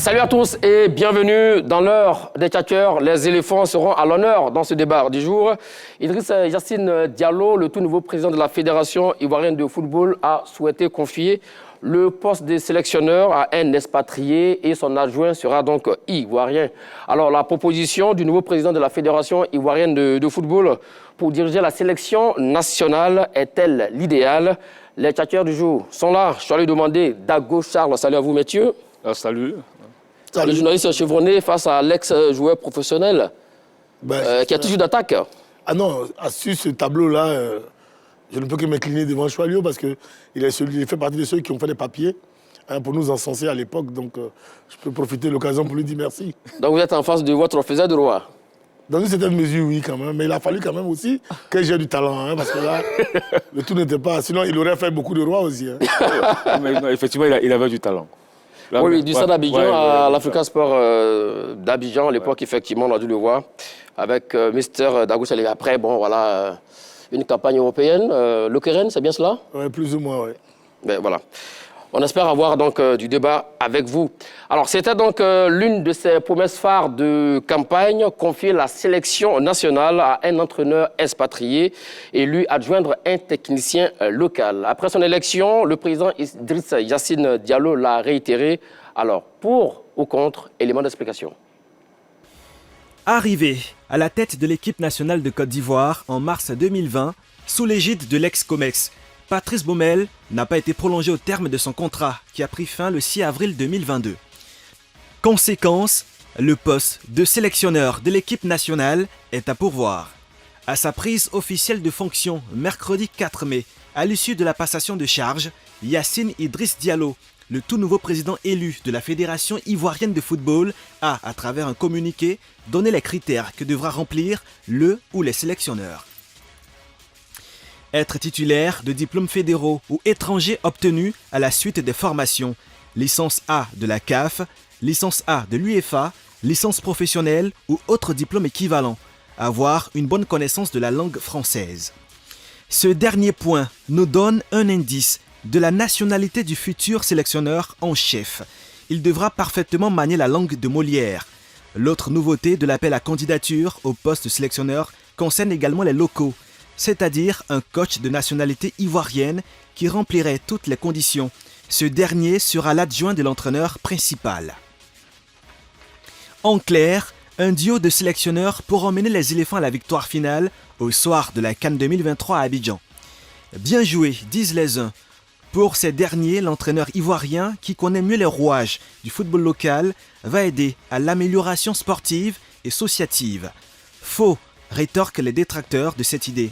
Salut à tous et bienvenue dans l'heure des tchatcheurs. Les éléphants seront à l'honneur dans ce débat du jour. Idriss Yacine Diallo, le tout nouveau président de la Fédération ivoirienne de football, a souhaité confier le poste de sélectionneur à un expatrié et son adjoint sera donc ivoirien. Alors la proposition du nouveau président de la Fédération ivoirienne de football pour diriger la sélection nationale est-elle l'idéal? Les tchatcheurs du jour sont là. Je suis allé demander Dago Charles. Salut à vous, messieurs. Salut. Le journaliste chevronné face à l'ex-joueur professionnel qui a toujours d'attaque. Ah non, sur ce tableau-là, je ne peux que m'incliner devant Choualio parce qu'il fait partie de ceux qui ont fait des papiers pour nous encenser à l'époque. Donc, je peux profiter de l'occasion pour lui dire merci. Donc, vous êtes en face de votre faiseur de roi? Dans une certaine mesure, oui, quand même. Mais il a fallu quand même aussi que j'ai du talent. Parce que là, le tout n'était pas... Sinon, il aurait fait beaucoup de rois aussi. Mais non, effectivement, il avait du talent. Là, oui, du Stade d'Abidjan à l'Africa Sport d'Abidjan, à l'époque, effectivement, on a dû le voir, avec Mister Dago Charles. Après, bon, voilà, une campagne européenne. Le Keren, c'est bien cela? Oui, plus ou moins, oui. Ben, voilà. On espère avoir donc du débat avec vous. Alors, c'était donc l'une de ses promesses phares de campagne, confier la sélection nationale à un entraîneur expatrié et lui adjoindre un technicien local. Après son élection, le président Idriss Yacine Diallo l'a réitéré. Alors, pour ou contre, élément d'explication. Arrivé à la tête de l'équipe nationale de Côte d'Ivoire en mars 2020, sous l'égide de l'ex-COMEX, Patrice Baumel n'a pas été prolongé au terme de son contrat qui a pris fin le 6 avril 2022. Conséquence, le poste de sélectionneur de l'équipe nationale est à pourvoir. À sa prise officielle de fonction mercredi 4 mai, à l'issue de la passation de charge, Yacine Idriss Diallo, le tout nouveau président élu de la Fédération ivoirienne de football, a, à travers un communiqué, donné les critères que devra remplir le ou les sélectionneurs. Être titulaire de diplômes fédéraux ou étrangers obtenus à la suite des formations, licence A de la CAF, licence A de l'UEFA, licence professionnelle ou autre diplôme équivalent, avoir une bonne connaissance de la langue française. Ce dernier point nous donne un indice de la nationalité du futur sélectionneur en chef. Il devra parfaitement manier la langue de Molière. L'autre nouveauté de l'appel à candidature au poste de sélectionneur concerne également les locaux, c'est-à-dire un coach de nationalité ivoirienne qui remplirait toutes les conditions. Ce dernier sera l'adjoint de l'entraîneur principal. En clair, un duo de sélectionneurs pour emmener les éléphants à la victoire finale au soir de la CAN 2023 à Abidjan. Bien joué, disent les uns. Pour ces derniers, l'entraîneur ivoirien, qui connaît mieux les rouages du football local, va aider à l'amélioration sportive et associative. Faux, rétorquent les détracteurs de cette idée.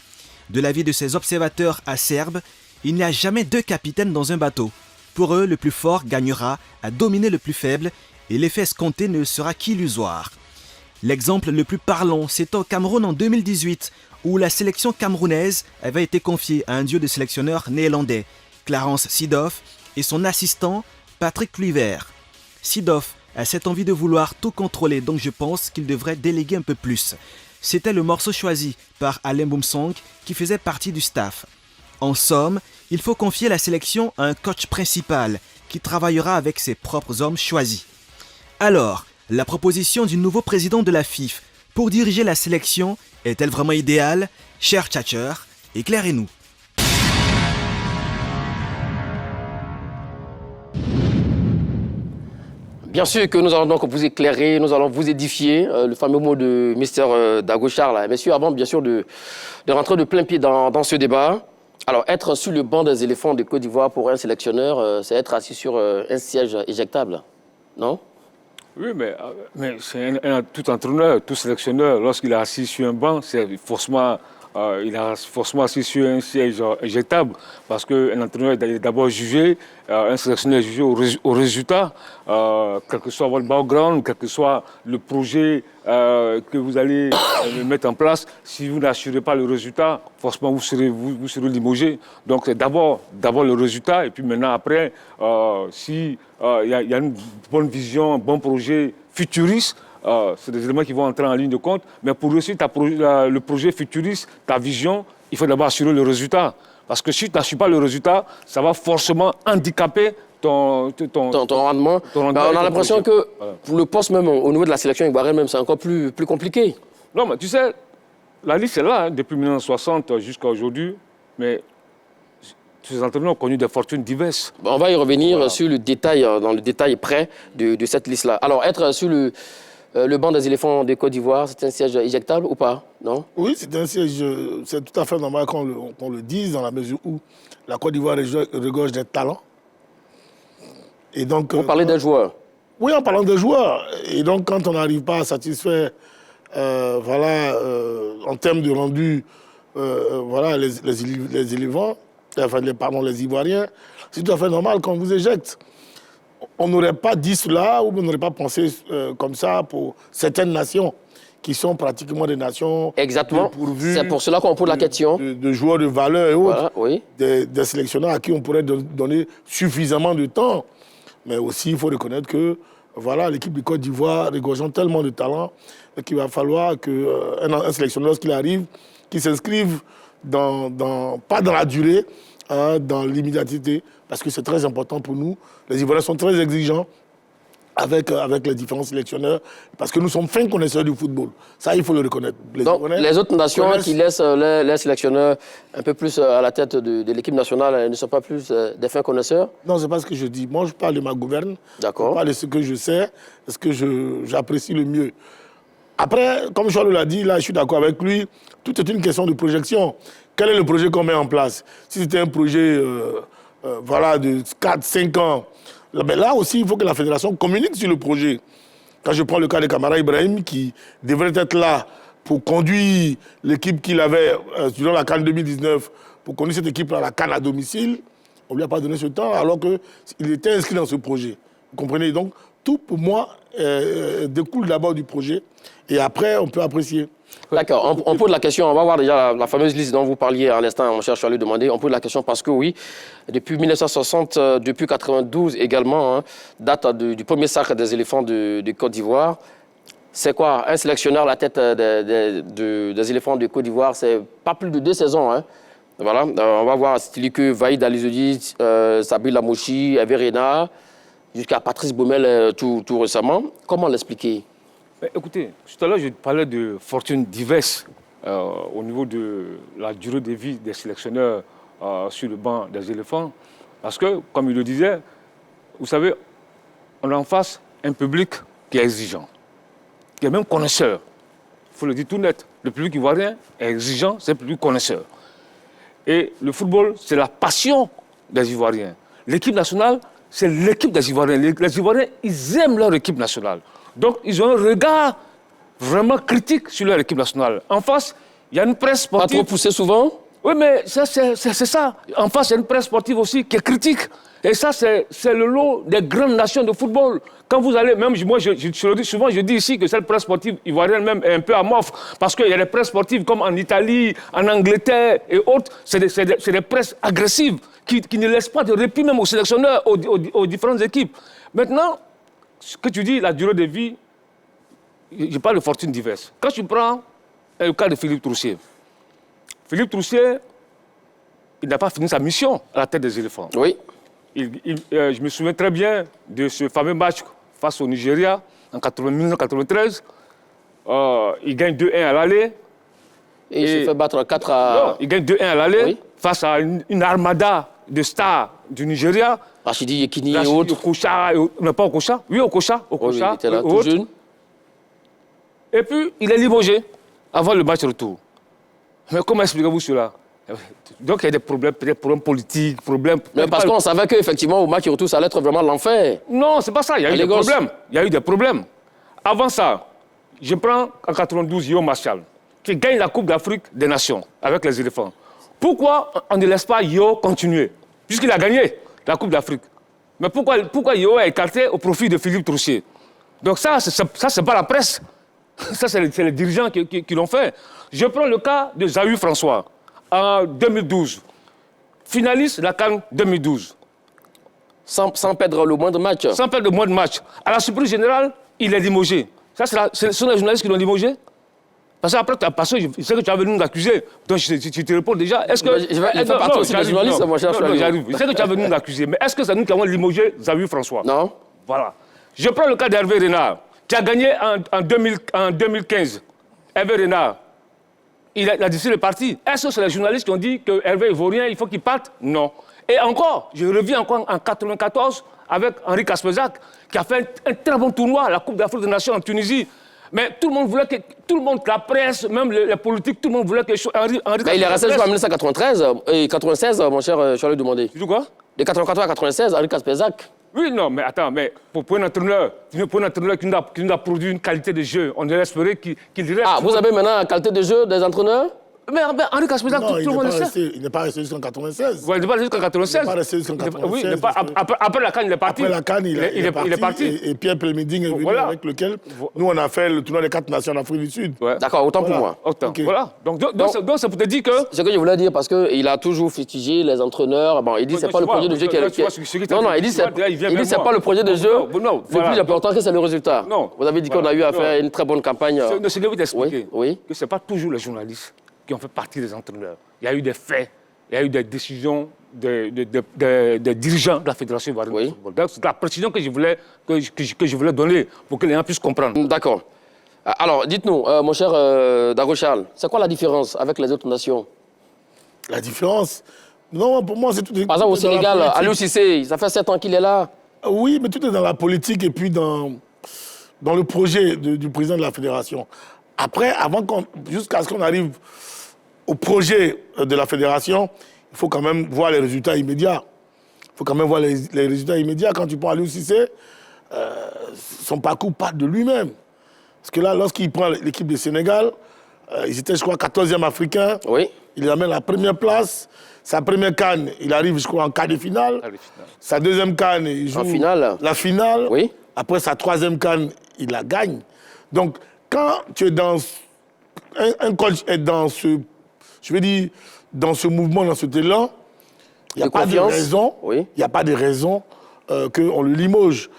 De l'avis de ces observateurs acerbes, il n'y a jamais deux capitaines dans un bateau. Pour eux, le plus fort gagnera à dominer le plus faible et l'effet escompté ne sera qu'illusoire. L'exemple le plus parlant, c'est au Cameroun en 2018, où la sélection camerounaise avait été confiée à un duo de sélectionneurs néerlandais, Clarence Seedorf et son assistant Patrick Kluivert. Seedorf a cette envie de vouloir tout contrôler, donc je pense qu'il devrait déléguer un peu plus. C'était le morceau choisi par Alain Boumsong qui faisait partie du staff. En somme, il faut confier la sélection à un coach principal qui travaillera avec ses propres hommes choisis. Alors, la proposition du nouveau président de la FIF pour diriger la sélection est-elle vraiment idéale? Chers tchatcheurs, éclairez-nous. Bien sûr que nous allons donc vous éclairer, nous allons vous édifier, le fameux mot de Mister Dago Charles. Messieurs, avant bien sûr de rentrer de plein pied dans ce débat, alors être sur le banc des éléphants de Côte d'Ivoire pour un sélectionneur, c'est être assis sur un siège éjectable, non? Oui, mais c'est tout entraîneur, tout sélectionneur, lorsqu'il est assis sur un banc, il a forcément assis sur un siège éjectable parce qu'un entraîneur est d'abord jugé, un sélectionneur est jugé au résultat, quel que soit votre background, quel que soit le projet que vous allez mettre en place. Si vous n'assurez pas le résultat, forcément vous serez limogé. Donc c'est d'abord le résultat et puis maintenant après, si il y a une bonne vision, un bon projet futuriste, c'est des éléments qui vont entrer en ligne de compte. Mais pour réussir le projet futuriste, ta vision, il faut d'abord assurer le résultat. Parce que si tu n'assures pas le résultat, ça va forcément handicaper ton rendement. rendement Bah, on a et l'impression ton projet. que Voilà. pour le poste même, au niveau de la sélection ivoirienne même, c'est encore plus compliqué. Non, mais tu sais, la liste est là, hein, depuis 1960 jusqu'à aujourd'hui, mais ces entraîneurs ont connu des fortunes diverses. On va y revenir sur le détail, dans le détail près de cette liste-là. Alors, être sur le banc des éléphants de Côte d'Ivoire, c'est un siège éjectable ou pas? Non? Oui, c'est un siège, c'est tout à fait normal qu'on le dise, dans la mesure où la Côte d'Ivoire regorge des talents. Et donc, Vous parlez d'un joueur. Oui, en parlant des joueurs. Et donc, quand on n'arrive pas à satisfaire, en termes de rendu, les éléphants, les Ivoiriens, c'est tout à fait normal qu'on vous éjecte. On n'aurait pas dit cela ou on n'aurait pas pensé comme ça pour certaines nations qui sont pratiquement des nations Exactement. dépourvues C'est pour cela qu'on pose la question. de joueurs de valeur et autres, Voilà, oui. des sélectionneurs à qui on pourrait donner suffisamment de temps. Mais aussi, il faut reconnaître que l'équipe de Côte d'Ivoire regorgeant tellement de talent qu'il va falloir qu'un sélectionneur, lorsqu'il arrive, qu'il s'inscrive pas dans la durée, hein, dans l'immédiateté, parce que c'est très important pour nous. Les Ivoiriens sont très exigeants avec les différents sélectionneurs, parce que nous sommes fins connaisseurs du football. Ça, il faut le reconnaître. Donc, les autres nations qui laissent les sélectionneurs un peu plus à la tête de l'équipe nationale, elles ne sont pas plus des fins connaisseurs? Non, ce n'est pas ce que je dis. Moi, je parle de ma gouverne. D'accord. Je parle de ce que je sais, de ce que j'apprécie le mieux. Après, comme Charles l'a dit, là, je suis d'accord avec lui, tout est une question de projection. Quel est le projet qu'on met en place? Si c'était un projet de 4-5 ans, mais là aussi, il faut que la fédération communique sur le projet. Quand je prends le cas de Kamara Ibrahim, qui devrait être là pour conduire l'équipe qu'il avait durant la CAN 2019, pour conduire cette équipe à la CAN à domicile, on ne lui a pas donné ce temps alors qu'il était inscrit dans ce projet. Vous comprenez? Donc, tout pour moi découle d'abord du projet et après, on peut apprécier. D'accord, on pose la question, on va voir déjà la fameuse liste dont vous parliez à l'instant, mon cher Charles, demander. On pose la question parce que oui, depuis 1960, depuis 92 également, hein, date du premier sacre des éléphants de Côte d'Ivoire. C'est quoi? Un sélectionneur à la tête des éléphants de Côte d'Ivoire, c'est pas plus de 2 saisons. Hein. Voilà, on va voir Stilique, Vaïd Alizodi, Sabri Lamouchi, Hervé Renard, jusqu'à Patrice Baumel tout récemment. Comment l'expliquer? Écoutez, tout à l'heure, je parlais de fortunes diverses au niveau de la durée de vie des sélectionneurs sur le banc des éléphants. Parce que, comme il le disait, vous savez, on a en face un public qui est exigeant, qui est même connaisseur. Il faut le dire tout net. Le public ivoirien est exigeant, c'est un public connaisseur. Et le football, c'est la passion des Ivoiriens. L'équipe nationale, c'est l'équipe des Ivoiriens. Les Ivoiriens, ils aiment leur équipe nationale. Donc, ils ont un regard vraiment critique sur leur équipe nationale. En face, il y a une presse sportive... Pas trop poussé souvent? Oui, mais ça, c'est ça. En face, il y a une presse sportive aussi qui est critique. Et ça, c'est le lot des grandes nations de football. Quand vous allez, même moi, je le dis souvent, je dis ici que cette presse sportive ivoirienne même est un peu amorphe. Parce qu'il y a des presses sportives comme en Italie, en Angleterre et autres. C'est des presses agressives qui ne laissent pas de répit même aux sélectionneurs, aux différentes équipes. Maintenant, ce que tu dis, la durée de vie, je parle de fortunes diverses. Quand tu prends le cas de Philippe Troussier, il n'a pas fini sa mission à la tête des éléphants. Oui. Je me souviens très bien de ce fameux match face au Nigeria en 1993. Il gagne 2-1 à l'aller. Et il se fait battre 4 à... Non, il gagne 2-1 à l'aller, Oui. face à une armada de stars du Nigeria. Rachidi Yekini et Rachidi autres. Okocha, non pas Okocha, oui Okocha. Oui, il était là, et tout autres. jeune. Et puis, il est limogé avant le match retour. Mais comment expliquez-vous cela? Donc, il y a des problèmes politiques, Mais parce qu'on savait qu'effectivement, au match retour, ça allait être vraiment l'enfer. Non, c'est pas ça. Il y a eu des problèmes. Il y a eu des problèmes. Avant ça, je prends en 92 Yo Marshall, qui gagne la Coupe d'Afrique des Nations avec les éléphants. Pourquoi on ne laisse pas Yo continuer? Puisqu'il a gagné la Coupe d'Afrique. Mais pourquoi Yo est écarté au profit de Philippe Troussier? Donc ça, c'est pas la presse. Ça, c'est les dirigeants qui l'ont fait. Je prends le cas de Zahir François, en 2012. Finaliste de la CAN 2012. Sans perdre le moindre match. Sans perdre le moindre match. À la surprise générale, il est limogé. Ça, ce sont les journalistes qui l'ont limogé? Parce que je sais que tu as venu nous accuser. Donc, je te réponds déjà. Est-ce que. Je vais faire partie aussi des journalistes, mon cher Choualio. J'arrive. Je sais que tu as venu nous accuser. Mais est-ce que c'est nous qui avons limogé Xavier François? Non. Voilà. Je prends le cas d'Hervé Renard, qui a gagné en 2015. Hervé Renard, il a décidé de partir. Est-ce que c'est les journalistes qui ont dit que Hervé ne vaut rien, il faut qu'il parte? Non. Et encore, je reviens encore en 1994 avec Henri Kasperzak, qui a fait un très bon tournoi à la Coupe d'Afrique des Nations en Tunisie. Mais tout le monde voulait que, tout le monde, la presse, même les politiques, tout le monde voulait que Henri Kasperzak... Il est resté jusqu'en 1993 et 96, mon cher Choualio Demandé. Tu dis quoi? De 1994 à 96, Henri Kasperzak. Oui, non, mais attends, mais pour un entraîneur, qui nous a produit une qualité de jeu, on devait espérer qu'il reste... Ah, vous avez maintenant la qualité de jeu des entraîneurs? Mais Henri Kasperzak, tout le monde le sait. Il n'est pas resté jusqu'en 96. Ouais, il n'est pas resté jusqu'en 96. Il n'est pas resté jusqu'en 96. Oui, après la CAN, il est parti. Après la CAN, il est parti. Et Pierre Pelmeding est venu avec lequel nous, on a fait le tournoi des 4 nations en Afrique du Sud. Ouais. D'accord, autant pour moi. Autant, voilà. Donc, ça peut te dire que... Ce que je voulais dire, parce qu'il a toujours fustigé les entraîneurs. Bon, il dit que ce n'est pas le projet de jeu qui est... Non, il dit que ce n'est pas le projet de jeu. Le plus important, c'est le résultat. Vous avez dit qu'on a eu à faire une très bonne campagne. C'est de vous expliquer que ce n'est pas toujours les journalistes qui ont fait partie des entraîneurs. Il y a eu des faits, il y a eu des décisions des dirigeants de la Fédération ivoirienne de football. Donc, c'est la précision que je voulais donner pour que les gens puissent comprendre. D'accord. Alors, dites-nous, mon cher Daro Charles, c'est quoi la différence avec les autres nations? La différence? Non, pour moi, c'est tout. Par exemple, au Sénégal, Aliou Cissé, ça fait 7 ans qu'il est là. Oui, mais tout est dans la politique et puis dans le projet du président de la Fédération. Après, jusqu'à ce qu'on arrive au projet de la fédération, il faut quand même voir les résultats immédiats. Il faut quand même voir les résultats immédiats. Quand tu prends Aliou Cissé, son parcours part de lui-même. Parce que là, lorsqu'il prend l'équipe du Sénégal, ils étaient, je crois, 14e africain. Oui. Il amène la première place. Sa première CAN, il arrive, je crois, en quart de finale. Sa deuxième CAN, il joue la finale. Oui. Après sa troisième CAN, il la gagne. Donc, quand tu es dans... Un coach est dans ce... Je veux dire, dans ce mouvement, dans cet élan, il n'y a pas de raison, il n'y a pas de raison qu'on le limoge.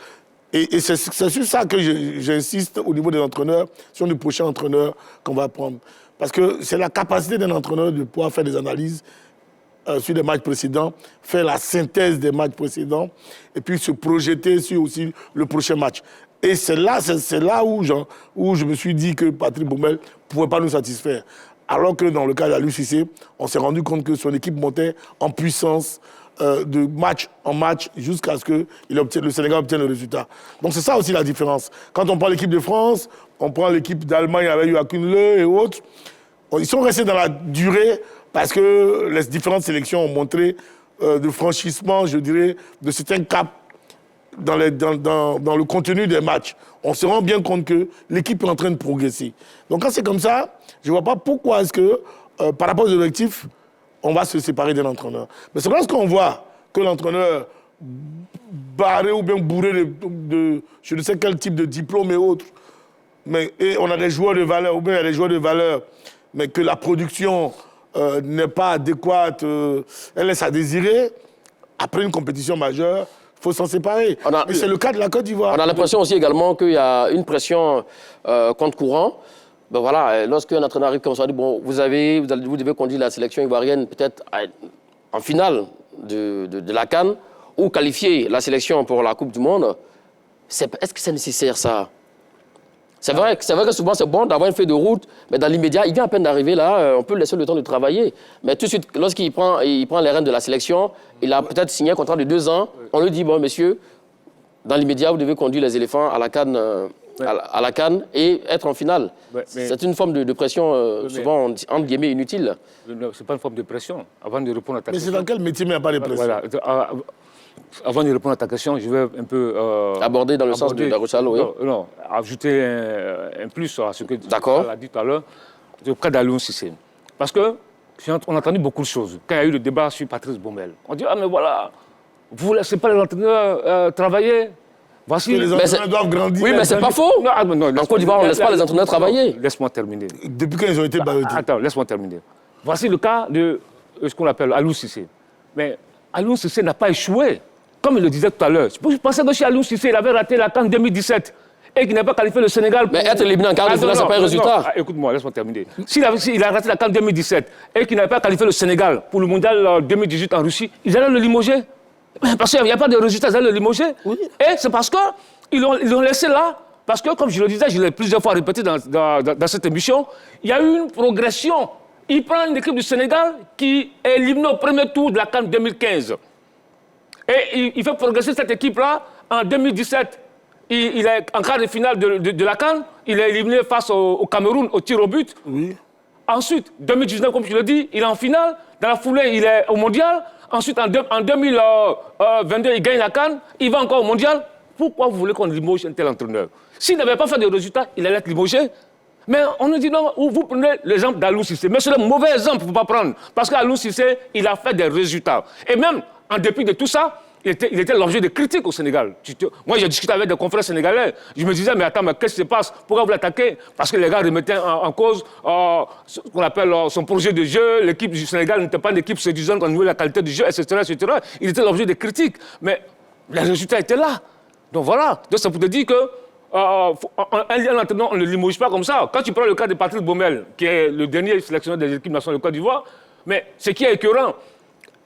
Et c'est sur ça que j'insiste au niveau des entraîneurs, sur les prochains entraîneurs qu'on va prendre. Parce que c'est la capacité d'un entraîneur de pouvoir faire des analyses sur les matchs précédents, faire la synthèse des matchs précédents, et puis se projeter sur aussi le prochain match. Et c'est là où je me suis dit que Patrick Baumel ne pouvait pas nous satisfaire. Alors que dans le cas d'Aliou Cissé, on s'est rendu compte que son équipe montait en puissance de match en match jusqu'à ce que le Sénégal obtienne le résultat. Donc c'est ça aussi la différence. Quand on prend l'équipe de France, on prend l'équipe d'Allemagne avec Joachim Löw et autres, ils sont restés dans la durée parce que les différentes sélections ont montré de franchissement, je dirais, de certains caps dans le contenu des matchs. On se rend bien compte que l'équipe est en train de progresser. Donc quand c'est comme ça, je ne vois pas pourquoi est-ce que, par rapport aux objectifs, on va se séparer d'un entraîneur. Mais c'est lorsqu'on voit que l'entraîneur barré ou bien bourré de je ne sais quel type de diplôme et autres, et on a des joueurs de valeur, ou bien il y a des joueurs de valeur, mais que la production n'est pas adéquate, elle laisse à désirer, après une compétition majeure, il faut s'en séparer. Et c'est le cas de la Côte d'Ivoire. On a l'impression aussi également qu'il y a une pression contre courant. Ben voilà, lorsqu'un entraîneur arrive comme ça, dit, bon, vous devez conduire la sélection ivoirienne peut-être en finale de la CAN ou qualifier la sélection pour la Coupe du Monde. Est-ce que c'est nécessaire ça? C'est vrai que souvent c'est bon d'avoir une feuille de route, mais dans l'immédiat, il vient à peine d'arriver là, on peut laisser le temps de travailler. Mais tout de suite, lorsqu'il prend les rênes de la sélection, il a peut-être signé un contrat de 2 ans, on lui dit, bon monsieur, dans l'immédiat, vous devez conduire les éléphants à la CAN. À la CAN et être en finale. C'est une forme de pression souvent, entre guillemets, inutile. Ce n'est pas une forme de pression. Avant de répondre à ta question... Mais c'est dans quel métier, mais il n'y a pas de pression? Voilà. Avant de répondre à ta question, je vais un peu... aborder dans le sens de Daroussal, oui. Non, ajouter un plus à ce que tu as dit tout à l'heure, le cas d'Aliou Cissé. Parce qu'on a entendu beaucoup de choses. Quand il y a eu le débat sur Patrice Baumel, on dit, ah mais voilà, vous ne laissez pas les entraîneurs travailler. Voici, les entraîneurs doivent grandir. Oui, mais c'est pas faux. En Côte d'Ivoire, on ne laisse pas les entraîneurs travailler. Laisse-moi terminer. Depuis quand ils ont été balotés? Attends, laisse-moi terminer. Voici le cas de ce qu'on appelle Aliou Cissé. Mais Aliou Cissé n'a pas échoué, comme il le disait tout à l'heure. Je pensais que chez Aliou Cissé, il avait raté la CAN 2017. et qu'il n'a pas qualifié le Sénégal... Mais être éliminé en quart de finale, ce n'est pas un résultat. Écoute-moi, laisse-moi terminer. S'il a raté la CAN 2017 et qu'il n'avait pas qualifié le Sénégal pour le mondial 2018 en Russie, ils allaient le limoger. Parce qu'il n'y a pas de résultat, ils allaient le limoger. Oui. Et c'est parce qu'ils l'ont laissé là. Parce que, comme je le disais, je l'ai plusieurs fois répété dans cette émission, il y a eu une progression. Il prend une équipe du Sénégal qui est éliminée au premier tour de la CAN 2015. Et il fait progresser cette équipe-là en 2017. Il est en quart de finale de la CAN. Il est éliminé face au Cameroun au tir au but. Oui. Ensuite, 2019, comme je le dis, il est en finale. Dans la foulée, il est au mondial. Ensuite, en 2022, il gagne la CAN. Il va encore au mondial. Pourquoi vous voulez qu'on limoge un tel entraîneur? S'il n'avait pas fait de résultats, il allait être limogé. Mais on nous dit non, vous prenez l'exemple d'Alou Cissé. Mais c'est le mauvais exemple qu'il ne faut pas prendre. Parce qu'Alou Cissé, il a fait des résultats. Et même, en dépit de tout ça, il était l'objet de critiques au Sénégal. Moi, j'ai discuté avec des confrères sénégalais. Je me disais, mais attends, mais qu'est-ce qui se passe? Pourquoi vous l'attaquez? Parce que les gars remettaient en cause ce qu'on appelle son projet de jeu. L'équipe du Sénégal n'était pas une équipe séduisante au niveau de la qualité du jeu, etc., etc. Il était l'objet de critiques. Mais les résultats étaient là. Donc voilà. Donc ça peut te dire que un entraîneur, on ne le limoge pas comme ça. Quand tu prends le cas de Patrice Baumel, qui est le dernier sélectionneur des équipes nationales de Côte d'Ivoire, mais ce qui est écœurant,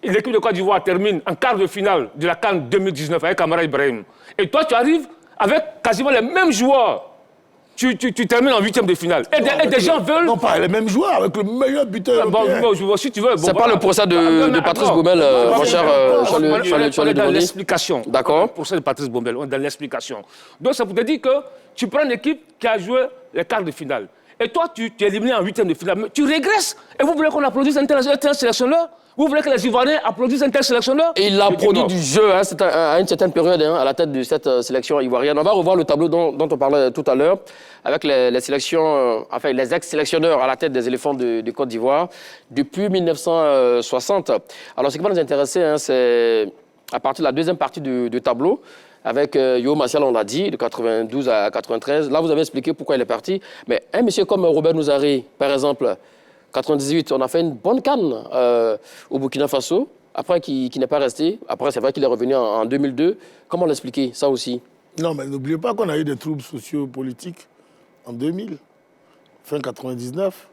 l'équipe de Côte d'Ivoire termine en quart de finale de la CAN 2019 avec Amara Ibrahim. Et toi, tu arrives avec quasiment les mêmes joueurs. Tu termines en huitième de finale. Et des gens veulent... Non, pas les mêmes joueurs, avec le meilleur buteur européen. Si tu veux... C'est pas le procès de Patrice Baumel, mon cher on est dans l'explication. D'accord. Le procès de Patrice Baumel, on est dans l'explication. Donc ça veut dire que tu prends une équipe qui a joué les quarts de finale. Et toi, tu es éliminé en huitième de finale. Mais tu régresses. Et vous voulez qu'on applaudisse un tel sélectionneur? Vous voulez que les Ivoiriens applaudissent un tel sélectionneur? Et il a produit du jeu à une certaine période à la tête de cette sélection ivoirienne. On va revoir le tableau dont on parlait tout à l'heure, avec les sélections, enfin les ex-sélectionneurs à la tête des éléphants de Côte d'Ivoire depuis 1960. Alors ce qui va nous intéresser, c'est à partir de la deuxième partie du tableau, avec Yo Martial, on l'a dit, de 92 à 93. Là, vous avez expliqué pourquoi il est parti. Mais un monsieur comme Robert Nouzari, par exemple, 98, on a fait une bonne canne au Burkina Faso, après qui n'est pas resté. Après, c'est vrai qu'il est revenu en 2002. Comment l'expliquer, ça aussi? Non, mais n'oubliez pas qu'on a eu des troubles sociopolitiques en 2000, fin 99.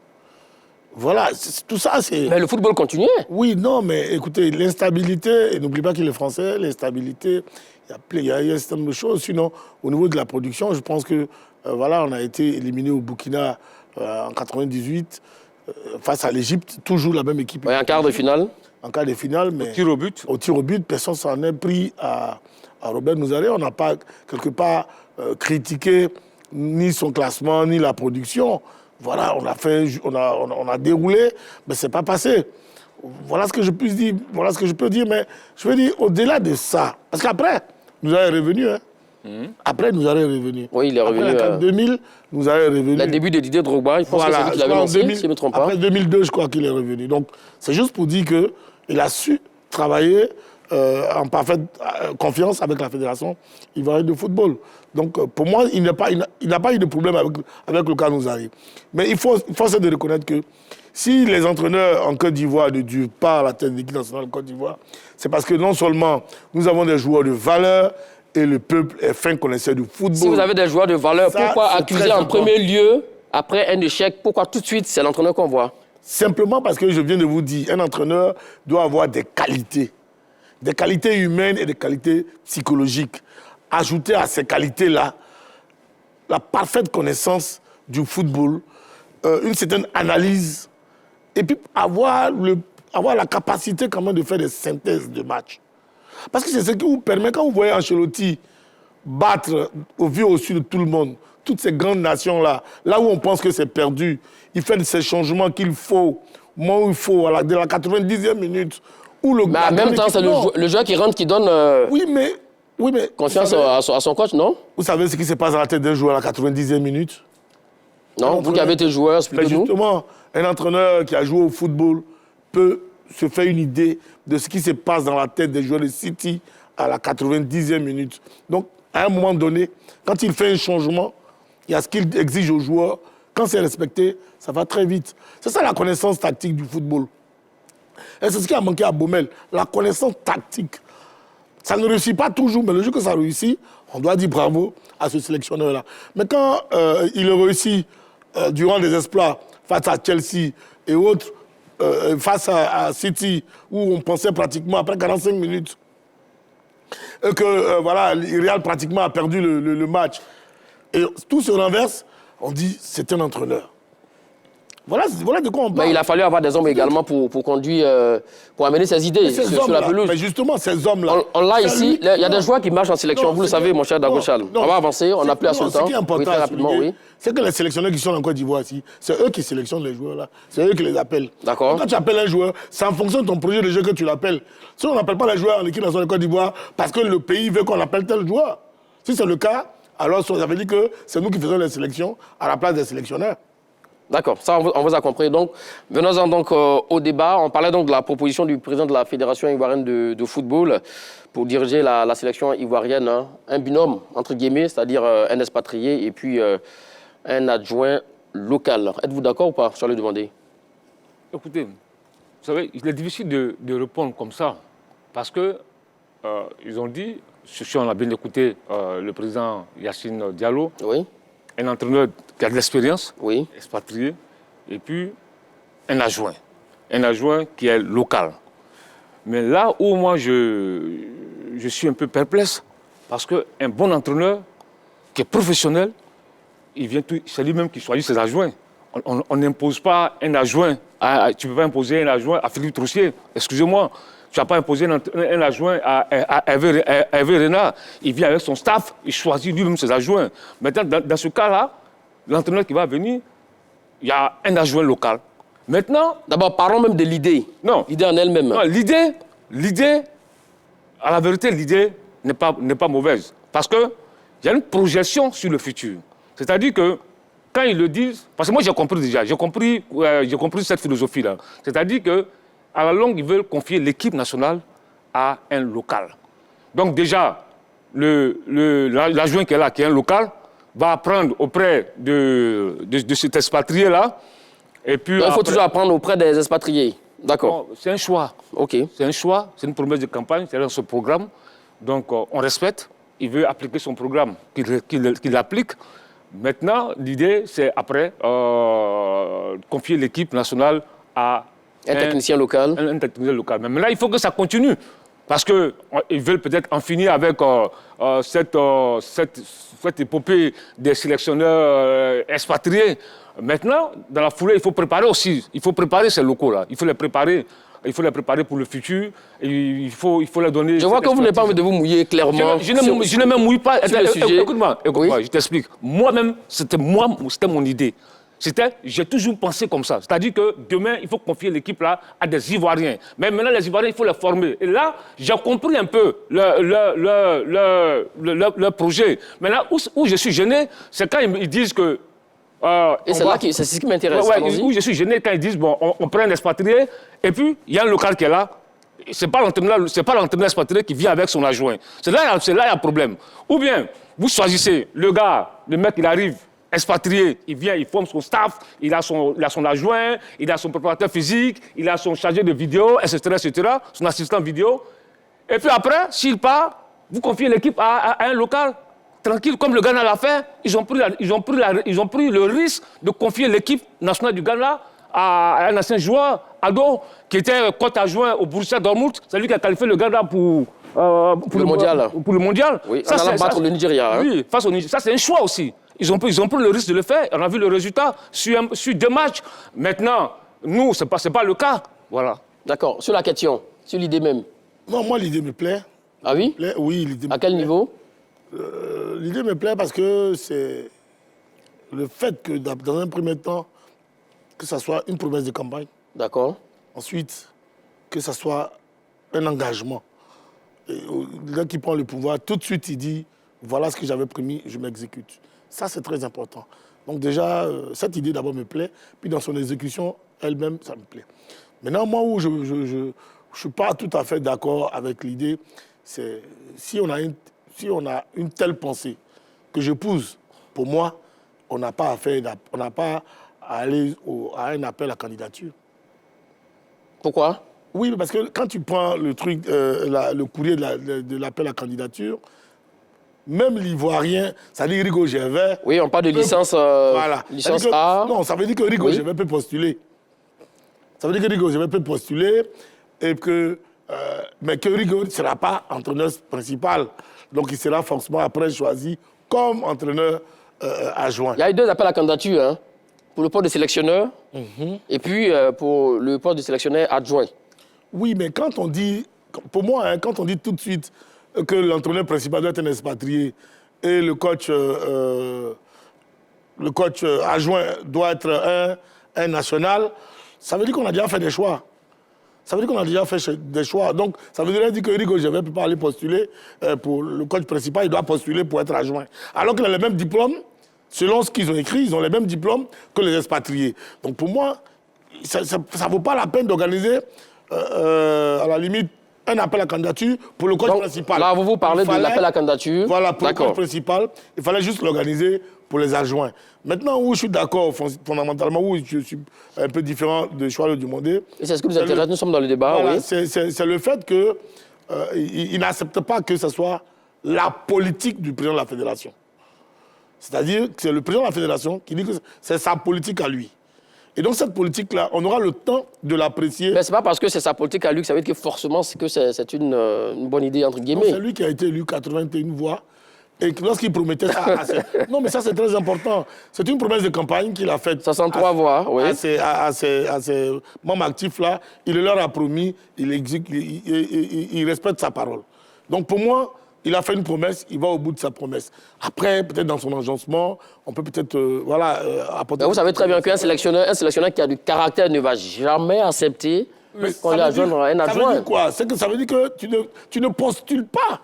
Voilà, tout ça, c'est... Mais le football continuait. Oui, non, mais écoutez, l'instabilité, et n'oubliez pas qu'il est français, l'instabilité, il y a un certain nombre de choses. Sinon, au niveau de la production, je pense que, voilà, on a été éliminé au Burkina en 98, face à l'Égypte, toujours la même équipe. Ouais, en quart de finale. En quart de finale, mais... Au tir au but. Au tir au but, personne s'en est pris à Robert Nouzari. On n'a pas, quelque part, critiqué ni son classement, ni la production. Voilà, on a déroulé, mais ce n'est pas passé. Voilà ce que je peux dire. Voilà ce que je peux dire, mais je veux dire, au-delà de ça, parce qu'après, nous allons revenu. Après, nous allons revenu. Oui, il est revenu. Après la 2000, nous allons revenu. Le début de Didier Drogba, il pense que c'est lui qui l'avait lancé, si je ne me trompe pas. Après 2002, je crois qu'il est revenu. Donc, c'est juste pour dire qu'il a su travailler en parfaite confiance avec la Fédération ivoirienne de football. Donc, pour moi, il n'a pas eu de problème avec le cas Nouzari. Mais il faut de reconnaître que si les entraîneurs en Côte d'Ivoire ne durent pas à la tête de l'équipe nationale de Côte d'Ivoire, c'est parce que non seulement nous avons des joueurs de valeur et le peuple est fin connaisseur du football. Si vous avez des joueurs de valeur, pourquoi accuser en premier lieu, après un échec, pourquoi tout de suite c'est l'entraîneur qu'on voit? Simplement parce que je viens de vous dire, un entraîneur doit avoir des qualités humaines et des qualités psychologiques. Ajouter à ces qualités-là la parfaite connaissance du football, une certaine analyse, et puis avoir la capacité quand même de faire des synthèses de match. Parce que c'est ce qui vous permet, quand vous voyez Ancelotti battre au vu au-dessus de tout le monde, toutes ces grandes nations-là, là où on pense que c'est perdu, il fait ces changements qu'il faut, où il faut, dès la 90e minute. Où le mais en même temps, c'est le joueur qui rentre qui donne oui, mais confiance à son coach, non? Vous savez ce qui se passe dans la tête d'un joueur à la 90e minute? Non, vous qui avez été joueur, expliquez-nous. Justement, un entraîneur qui a joué au football peut se faire une idée de ce qui se passe dans la tête des joueurs de City à la 90e minute. Donc, à un moment donné, quand il fait un changement, il y a ce qu'il exige aux joueurs. Quand c'est respecté, ça va très vite. C'est ça la connaissance tactique du football. Et c'est ce qui a manqué à Baumel, la connaissance tactique. Ça ne réussit pas toujours, mais le jour que ça réussit, on doit dire bravo à ce sélectionneur-là. Mais quand il réussit durant des exploits face à Chelsea et autres, face à City, où on pensait pratiquement, après 45 minutes, que voilà, le Real pratiquement a perdu le match. Et tout se renverse, on dit c'est un entraîneur. Voilà de quoi on parle. Mais il a fallu avoir des hommes également pour conduire, pour amener ses idées sur la pelouse. Mais justement, ces hommes-là... On l'a ici, il y a des joueurs qui marchent en sélection, vous le savez, mon cher Dagochal. On va avancer, on n'a plus assez de temps. Ce qui est important très rapidement, oui. C'est que les sélectionneurs qui sont en Côte d'Ivoire ici, c'est eux qui sélectionnent les joueurs là. C'est eux qui les appellent. D'accord. Quand tu appelles un joueur, c'est en fonction de ton projet de jeu que tu l'appelles. Si on n'appelle pas les joueurs en équipe nationale de Côte d'Ivoire parce que le pays veut qu'on appelle tel joueur. Si c'est le cas, alors ça veut dire que c'est nous qui faisons les sélections à la place des sélectionneurs. D'accord, ça on vous a compris. Donc, venons-en donc au débat. On parlait donc de la proposition du président de la Fédération ivoirienne de football pour diriger la sélection ivoirienne. Hein. Un binôme, entre guillemets, c'est-à-dire un expatrié et puis un adjoint local. Êtes-vous d'accord ou pas sur le demander? Écoutez, vous savez, il est difficile de répondre comme ça parce que ils ont dit, si on a bien écouté le président Yacine Diallo, Oui. un entraîneur qui a de l'expérience, Oui. expatrié, et puis un adjoint qui est local. Mais là où moi je suis un peu perplexe, parce qu'un bon entraîneur qui est professionnel, c'est lui-même qui choisit ses adjoints. On n'impose pas un adjoint, tu ne peux pas imposer un adjoint à Philippe Troussier, excusez-moi. Tu n'as pas imposé un adjoint à Hervé Renard. Il vient avec son staff, il choisit lui-même ses adjoints. Maintenant, dans ce cas-là, l'entraîneur qui va venir, il y a un adjoint local. Maintenant... D'abord, parlons même de l'idée. Non. L'idée en elle-même. Non, l'idée, à la vérité, l'idée n'est pas mauvaise. Parce qu'il y a une projection sur le futur. C'est-à-dire que, quand ils le disent... Parce que moi, j'ai compris déjà, j'ai compris cette philosophie-là. C'est-à-dire que, à la longue, ils veulent confier l'équipe nationale à un local. Donc déjà, l'adjoint qui est là, qui est un local, va apprendre auprès de cet expatrié-là. Et puis Donc, il faut toujours apprendre auprès des expatriés. D'accord. C'est un choix. OK. C'est un choix, c'est une promesse de campagne, c'est dans ce programme. Donc on respecte, il veut appliquer son programme, qu'il l'applique. Maintenant, l'idée, c'est après confier l'équipe nationale à un technicien local. Un technicien local. Mais maintenant, il faut que ça continue. Parce qu'ils veulent peut-être en finir avec cette épopée des sélectionneurs expatriés. Maintenant, dans la foulée, il faut préparer aussi. Il faut préparer ces locaux-là. Il faut les préparer. Il faut les préparer pour le futur. Et il faut leur donner... Je vois que vous n'avez pas envie de vous mouiller clairement. Je ne me mouille pas. Écoute-moi, oui. Je t'explique. Moi-même, c'était mon idée. J'ai toujours pensé comme ça. C'est-à-dire que demain, il faut confier l'équipe là à des Ivoiriens. Mais maintenant, les Ivoiriens, il faut les former. Et là, j'ai compris un peu leur projet. Mais là où je suis gêné, c'est quand ils disent que... et c'est ce qui m'intéresse. Où je suis gêné quand ils disent, bon, on prend un expatrié, et puis il y a un local qui est là. C'est pas l'entraîneur expatrié qui vient avec son adjoint. C'est là il y a un problème. Ou bien, vous choisissez le mec, il arrive, expatrié, il vient, il forme son staff, il a son adjoint, il a son préparateur physique, il a son chargé de vidéo, etc., son assistant vidéo. Et puis après, s'il part, vous confiez l'équipe à un local, tranquille, comme le Ghana l'a fait. Ils ont pris le risque de confier l'équipe nationale du Ghana à un ancien joueur, Ado, qui était coach adjoint au Borussia Dortmund. C'est lui qui a qualifié le Ghana pour le mondial. Pour le mondial. Oui, ça, en allant battre le Nigeria. Hein. Oui, face au Nigeria. Ça, c'est un choix aussi. Ils ont pris le risque de le faire. On a vu le résultat sur 2 matchs. Maintenant, nous, ce n'est pas le cas. Voilà. D'accord. Sur la question, sur l'idée même. Non, moi, l'idée me plaît. Ah oui? Oui, l'idée me plaît. À quel niveau? L'idée me plaît parce que c'est le fait que, dans un premier temps, que ça soit une promesse de campagne. D'accord. Ensuite, que ça soit un engagement. L'un qui prend le pouvoir, tout de suite, il dit, voilà ce que j'avais promis, je m'exécute. Ça, c'est très important. Donc déjà, cette idée d'abord me plaît, puis dans son exécution elle-même, ça me plaît. Maintenant, moi, où je ne suis pas tout à fait d'accord avec l'idée, c'est si on a une telle pensée que j'épouse, pour moi, on n'a pas à aller à un appel à candidature. Pourquoi? Oui, parce que quand tu prends le truc, le courrier de l'appel à candidature, même l'Ivoirien, ça dit Rigo Gervais. Oui, on parle de licence, Voilà. licence A. Non, ça veut dire que Rigo Oui. Gervais peut postuler. Ça veut dire que Rigo Gervais peut postuler et que, mais que Rigo ne sera pas entraîneur principal. Donc il sera forcément après choisi comme entraîneur adjoint. Il y a eu 2 appels à candidature, hein, pour le poste de sélectionneur et puis pour le poste de sélectionneur adjoint. Oui, mais quand on dit, pour moi, hein, quand on dit tout de suite que l'entraîneur principal doit être un expatrié et le coach adjoint doit être un national, ça veut dire qu'on a déjà fait des choix. Ça veut dire qu'on a déjà fait des choix. Donc, ça veut dire que Rigo Gervais ne peut pas aller postuler pour le coach principal, il doit postuler pour être adjoint. Alors qu'il a les mêmes diplômes, selon ce qu'ils ont écrit, ils ont les mêmes diplômes que les expatriés. Donc, pour moi, ça ne vaut pas la peine d'organiser, à la limite, un appel à candidature pour le coach Donc, principal. là, vous parlez de l'appel à candidature. Voilà, pour le D'accord. coach principal, il fallait juste l'organiser pour les adjoints. Maintenant, où je suis d'accord, fondamentalement, où je suis un peu différent de Choix Dumondé, Et c'est ce que nous intéresse, nous sommes dans le débat, voilà, oui. c'est le fait qu'il n'accepte pas que ce soit la politique du président de la fédération. C'est-à-dire que c'est le président de la fédération qui dit que c'est sa politique à lui. Et donc cette politique-là, on aura le temps de l'apprécier. Mais ce n'est pas parce que c'est sa politique à lui que ça veut dire que forcément c'est une bonne idée, entre guillemets. C'est lui qui a été élu 81 voix. Et lorsqu'il promettait ça Non, mais ça, c'est très important. C'est une promesse de campagne qu'il a faite. 63 voix, oui. À ses membres actifs-là, il leur a promis, il respecte sa parole. Donc, pour moi, il a fait une promesse, il va au bout de sa promesse. Après, peut-être dans son agencement, on peut peut-être apporter... Mais vous savez très bien qu'un sélectionneur qui a du caractère ne va jamais accepter qu'on lui adjoigne un adjoint. Ça veut dire quoi? Ça veut dire que tu ne postules pas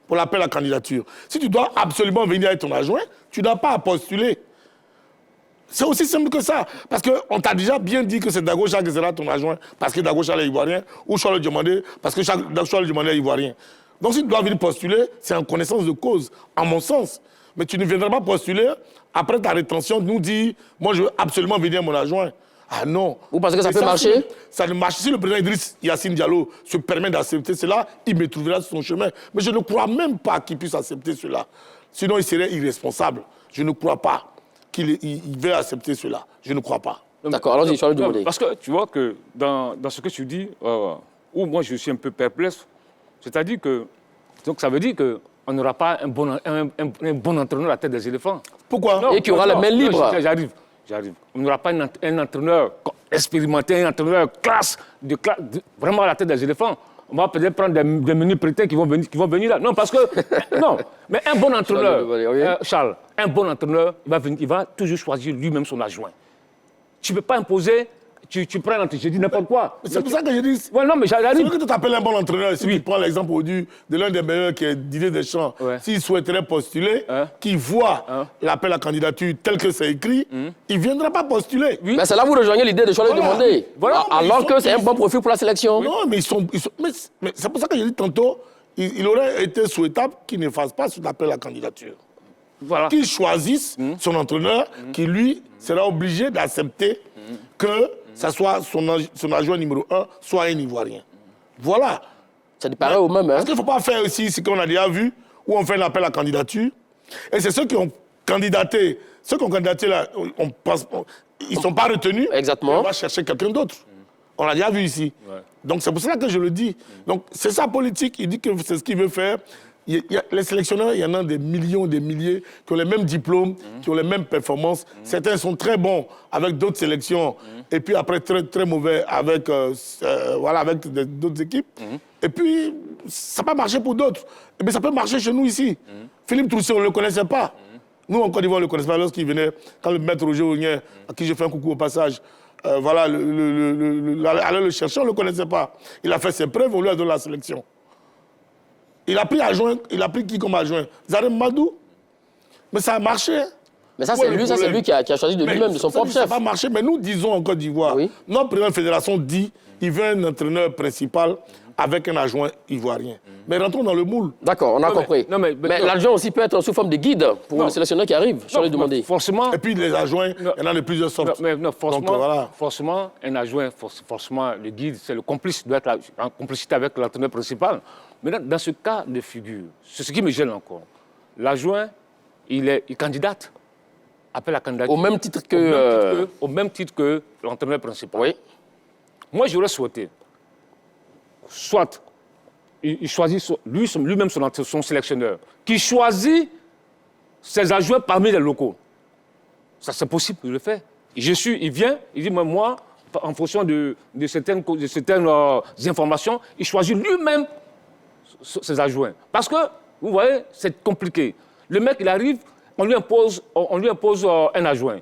pour l'appel à candidature. Si tu dois absolument venir avec ton adjoint, tu n'as pas à postuler. C'est aussi simple que ça. Parce qu'on t'a déjà bien dit que c'est Dago Charles qui sera ton adjoint, parce que Dago Charles est ivoirien, ou Charles Diomandé, parce que Charles Diomandé est ivoirien. Donc si tu dois venir postuler, c'est en connaissance de cause, en mon sens. Mais tu ne viendras pas postuler, après ta rétention, nous dire, moi je veux absolument venir mon adjoint. Ah non. Vous pensez que ça peut marcher? Ça ne marche. Si le président Idriss Yassine Diallo se permet d'accepter cela, il me trouvera sur son chemin. Mais je ne crois même pas qu'il puisse accepter cela. Sinon, il serait irresponsable. Je ne crois pas qu'il veuille accepter cela. Je ne crois pas. D'accord, allons-y, Charles Dumondé. Parce que tu vois que dans ce que tu dis, où moi je suis un peu perplexe, c'est-à-dire que donc ça veut dire qu'on n'aura pas un bon entraîneur à la tête des éléphants. Pourquoi? Non, Et qui aura la main libre. J'arrive. On n'aura pas un entraîneur expérimenté, un entraîneur classe, vraiment à la tête des éléphants. On va peut-être prendre des menus prétends qui vont venir là. Non, parce que... non, mais un bon entraîneur, Charles, un bon entraîneur, il va toujours choisir lui-même son adjoint. Tu ne peux pas imposer... Tu prends un entraîneur, je dis n'importe quoi. C'est pour ça que je dis... Ouais, non, mais C'est j'arrive. vrai que tu t'appelles un bon entraîneur. Si tu prends l'exemple de l'un des meilleurs qui est Didier Deschamps, s'il souhaiterait postuler, qu'il voit l'appel à candidature tel que c'est écrit, il ne viendra pas postuler. Mais c'est là où vous rejoignez l'idée de Charles Dumondé. Voilà. Alors que c'est un bon profil pour la sélection. Non, mais mais c'est pour ça que j'ai dit tantôt, il aurait été souhaitable qu'il ne fasse pas cet appel à candidature. Voilà. Qu'il choisisse son entraîneur, qui lui sera obligé d'accepter que ça soit son adjoint numéro 1, soit un Ivoirien. Voilà. Ça te paraît au même, hein? Parce qu'il ne faut pas faire aussi ce qu'on a déjà vu, où on fait un appel à candidature. Et c'est ceux qui ont candidaté. Ceux qui ont candidaté là, ils ne sont pas retenus. Exactement. On va chercher quelqu'un d'autre. On l'a déjà vu ici. Ouais. Donc c'est pour ça que je le dis. Donc c'est sa politique. Il dit que c'est ce qu'il veut faire. Les sélectionneurs, il y en a des millions, des milliers qui ont les mêmes diplômes, qui ont les mêmes performances. Certains sont très bons avec d'autres sélections et puis après très, très mauvais avec, avec d'autres équipes. Et puis, ça peut marcher pour d'autres. Mais ça peut marcher chez nous ici. Philippe Troussé, on ne le connaissait pas. Nous, en Côte d'Ivoire, on ne le connaissait pas lorsqu'il venait, quand le maître Roger Ognien, à qui je fais un coucou au passage, aller le chercher, on ne le connaissait pas. Il a fait ses preuves, on lui a donné la sélection. Il a pris qui comme adjoint? Zarem Madou. Mais ça a marché. Mais ça, c'est lui qui a choisi de lui-même, de son propre chef. Ça va marcher, mais nous disons en Côte d'Ivoire, notre président de fédération dit qu'il veut un entraîneur principal avec un adjoint ivoirien. Mais rentrons dans le moule. D'accord, on a compris. Mais l'adjoint aussi peut être sous forme de guide pour le sélectionneur qui arrive, sans lui demander. Forcément. Et puis les adjoints, il y en a de plusieurs sortes. Forcément, un adjoint, forcément, le guide, c'est le complice, doit être en complicité avec l'entraîneur principal. Mais dans ce cas de figure, c'est ce qui me gêne encore. L'adjoint, il candidate. Appelle la candidature. Au même titre que... Au même titre que l'entraîneur principal. Oui. Moi, j'aurais souhaité, soit il choisit lui-même son sélectionneur, qui choisit ses adjoints parmi les locaux. Ça, c'est possible de le faire. Il vient, il dit, moi, en fonction de certaines informations, il choisit lui-même ses adjoints. Parce que, vous voyez, c'est compliqué. Le mec, il arrive, on lui impose un adjoint.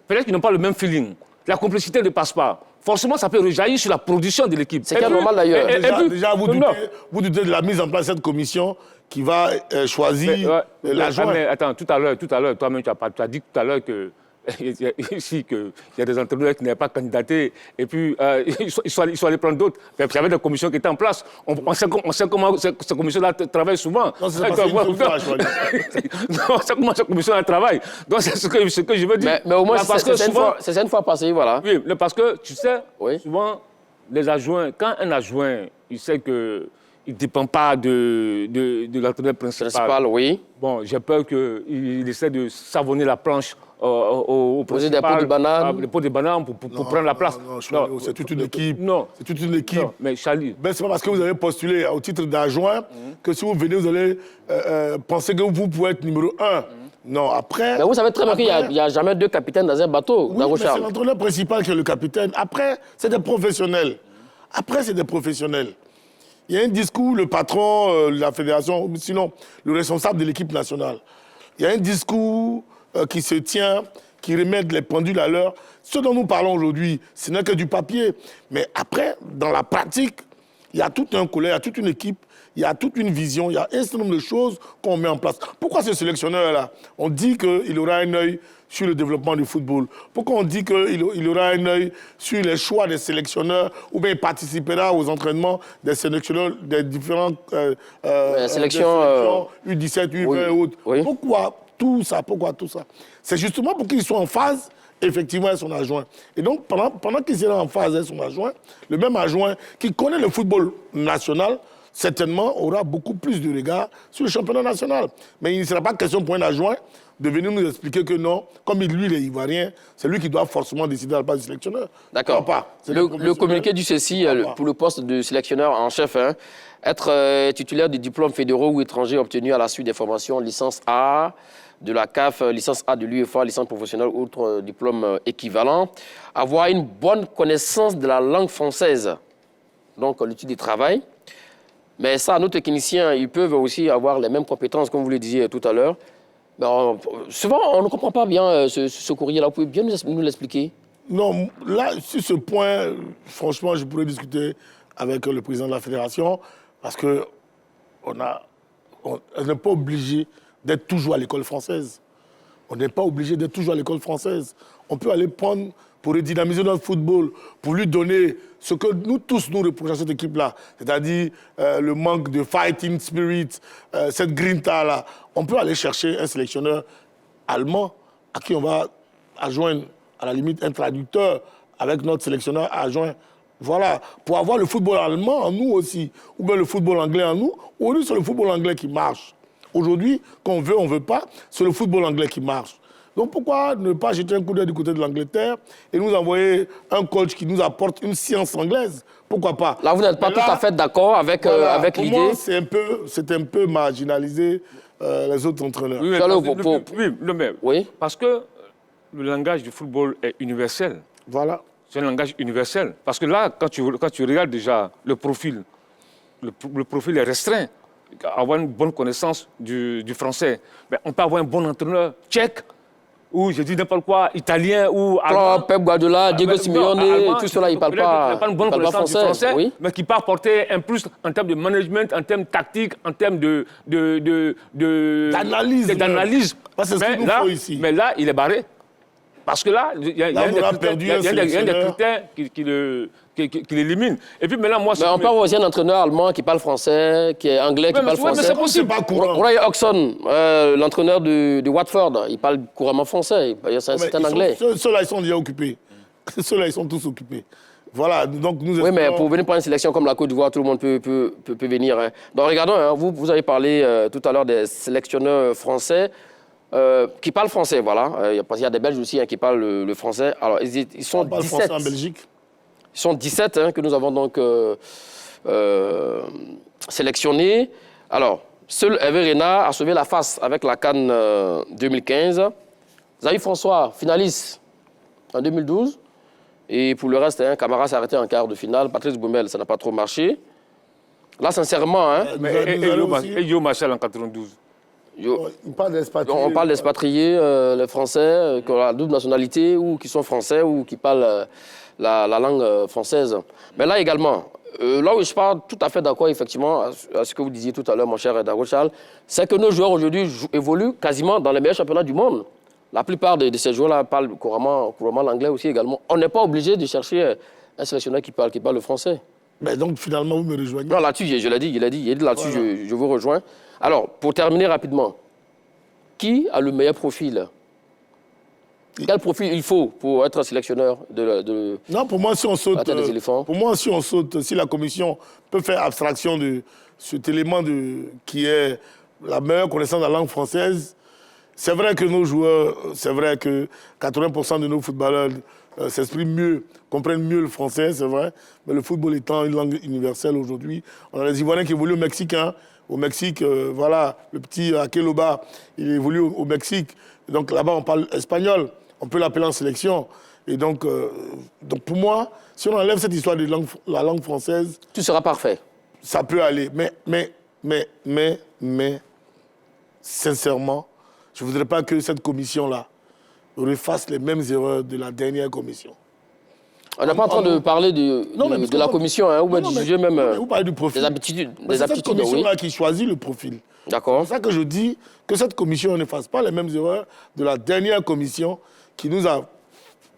Peut-être qu'ils n'ont pas le même feeling. La complicité ne passe pas. Forcément, ça peut rejaillir sur la production de l'équipe. C'est normal d'ailleurs. Déjà, vous doutez de la mise en place de cette commission qui va choisir l'adjoint. Mais attends, tout à l'heure, toi-même, tu as dit tout à l'heure que ici, qu'il y a des entraîneurs qui n'avaient pas candidaté, et puis ils sont allés prendre d'autres. Il y avait des commissions qui étaient en place. On sait comment ces commissions-là travaillent souvent. Non, c'est pas non, c'est comment ces commissions-là travaillent. Donc, c'est ce que je veux dire. Mais au moins, c'est une fois passé, voilà. Oui, parce que, tu sais, souvent, les adjoints, quand un adjoint, il sait que il ne dépend pas de l'entraîneur principal. Oui. Bon, j'ai peur qu'il essaie de savonner la planche au poser des pots de banane. Des pots de banane pour prendre la place. Non, c'est toute une équipe. Non. C'est toute une équipe. Non, mais Charlie... Ben, c'est pas parce que vous avez postulé au titre d'adjoint que si vous venez, vous allez penser que vous pouvez être numéro 1. Non, après... Mais vous savez très bien qu'il n'y a jamais deux capitaines dans un bateau, oui, mais c'est l'entraîneur principal qui est le capitaine. Après, c'est des professionnels. Il y a un discours, le patron de la fédération, sinon le responsable de l'équipe nationale. Il y a un discours qui se tient, qui remet les pendules à l'heure. Ce dont nous parlons aujourd'hui, ce n'est que du papier. Mais après, dans la pratique, il y a tout un collège, il y a toute une équipe, il y a toute une vision, il y a un certain nombre de choses qu'on met en place. Pourquoi ce sélectionneur-là, on dit qu'il aura un œil sur le développement du football? Pourquoi on dit qu'il aura un œil sur les choix des sélectionneurs ou bien il participera aux entraînements des sélectionneurs des différentes sélections U17, U20 et autres? Pourquoi tout ça? C'est justement pour qu'ils soient en phase effectivement avec son adjoint. Et donc, pendant qu'il sera en phase avec son adjoint, le même adjoint qui connaît le football national, certainement aura beaucoup plus de regard sur le championnat national. Mais il ne sera pas question pour un adjoint de venir nous expliquer que non, comme lui, il est ivoirien, c'est lui qui doit forcément décider à la place du sélectionneur. D'accord. Le communiqué du ceci pour le poste de sélectionneur en chef, être titulaire de diplômes fédéraux ou étrangers obtenus à la suite des formations licence A de la CAF, licence A de l'UEFA, licence professionnelle ou autre diplôme équivalent, avoir une bonne connaissance de la langue française, donc l'étude du travail. Mais ça, nos techniciens, ils peuvent aussi avoir les mêmes compétences, comme vous le disiez tout à l'heure. Souvent, on ne comprend pas bien ce courrier-là. Vous pouvez bien nous l'expliquer? Non, là, sur ce point, franchement, je pourrais discuter avec le président de la fédération parce qu'on n'est pas obligé d'être toujours à l'école française. On n'est pas obligé d'être toujours à l'école française. On peut aller prendre pour redynamiser notre football, pour lui donner ce que nous tous nous reprochons à cette équipe-là, c'est-à-dire le manque de fighting spirit, cette grinta-là. On peut aller chercher un sélectionneur allemand à qui on va adjoindre, à la limite, un traducteur avec notre sélectionneur adjoint. Voilà, pour avoir le football allemand en nous aussi, ou bien le football anglais en nous. Aujourd'hui, c'est le football anglais qui marche. Aujourd'hui, qu'on veut, on ne veut pas, c'est le football anglais qui marche. Donc pourquoi ne pas jeter un coup d'œil du côté de l'Angleterre et nous envoyer un coach qui nous apporte une science anglaise? Pourquoi pas? Là, vous n'êtes pas tout à fait d'accord avec, avec l'idée. Pour moi, c'est un peu marginaliser les autres entraîneurs. Oui, parce que le langage du football est universel. Voilà. C'est un langage universel. Parce que là, quand tu regardes déjà le profil est restreint. Avoir une bonne connaissance du français. Mais on peut avoir un bon entraîneur tchèque ou je dis n'importe quoi, italien ou allemand. Pep Guardiola, Diego Simeone, tout cela, ils ne parlent pas une bonne connaissance du français, oui. mais qui peut apporter un plus en termes de management, en termes tactiques, en termes d'analyse. C'est ce qu'il nous faut ici. Mais là, il est barré. Parce que là, il y a un des critères qui l'élimine. Et puis maintenant, moi... Mais on parle aussi d'un entraîneur allemand qui parle français, qui est anglais, qui parle français. Mais c'est possible. Pas courant. Roy Hodgson, l'entraîneur de Watford, il parle couramment français. C'est un anglais. Ceux-là, ils sont déjà occupés. Ceux-là, ils sont tous occupés. Voilà, donc nous Oui, mais pour venir prendre une sélection comme la Côte d'Ivoire, tout le monde peut venir. Hein. Donc regardons, hein, vous avez parlé tout à l'heure des sélectionneurs français. Qui parlent français, voilà. Parce qu'il y a des Belges aussi hein, qui parlent le français. Alors, ils sont 17. Français en Belgique. Ils sont 17 hein, que nous avons donc sélectionnés. Alors, seul Hervé Renard a sauvé la face avec la CAN 2015. Zahir François, finaliste en 2012. Et pour le reste, hein, Camara s'est arrêté en quart de finale. Patrice Boumel, ça n'a pas trop marché. Là, sincèrement... Hein, et Yo Marshall en 92. On parle d'expatriés. On parle d'expatriés, les Français qui ont la double nationalité ou qui sont français ou qui parlent la langue française. Mais là également, là où je parle tout à fait d'accord effectivement à ce que vous disiez tout à l'heure, mon cher Dago Charles, c'est que nos joueurs aujourd'hui évoluent quasiment dans les meilleurs championnats du monde. La plupart de ces joueurs-là parlent couramment l'anglais aussi également. On n'est pas obligé de chercher un sélectionneur qui parle le français. Mais donc finalement, vous me rejoignez. Non, là-dessus, je l'ai dit, il a dit là-dessus, voilà. je vous rejoins. Alors, pour terminer rapidement, qui a le meilleur profil? Quel profil il faut pour être sélectionneur de Non, pour moi, si on saute, des éléphants. Pour moi, si on saute, si la commission peut faire abstraction de cet élément qui est la meilleure connaissance de la langue française, c'est vrai que nos joueurs, c'est vrai que 80% de nos footballeurs s'expriment mieux, comprennent mieux le français, c'est vrai. Mais le football étant une langue universelle aujourd'hui, on a les Ivoiriens qui évoluent au Mexique. Hein. Au Mexique, voilà, le petit Akeloba, il évolue au Mexique. Donc là-bas, on parle espagnol. On peut l'appeler en sélection. Et donc pour moi, si on enlève cette histoire de la langue française... Tout sera parfait. Ça peut aller. Mais sincèrement, je ne voudrais pas que cette commission-là refasse les mêmes erreurs de la dernière commission. On n'est pas en train de parler de la commission, hein, ou de juger même vous parlez du profil. des aptitudes. C'est cette commission-là qui choisit le profil. D'accord. C'est ça que je dis, que cette commission ne fasse pas les mêmes erreurs de la dernière commission qui nous a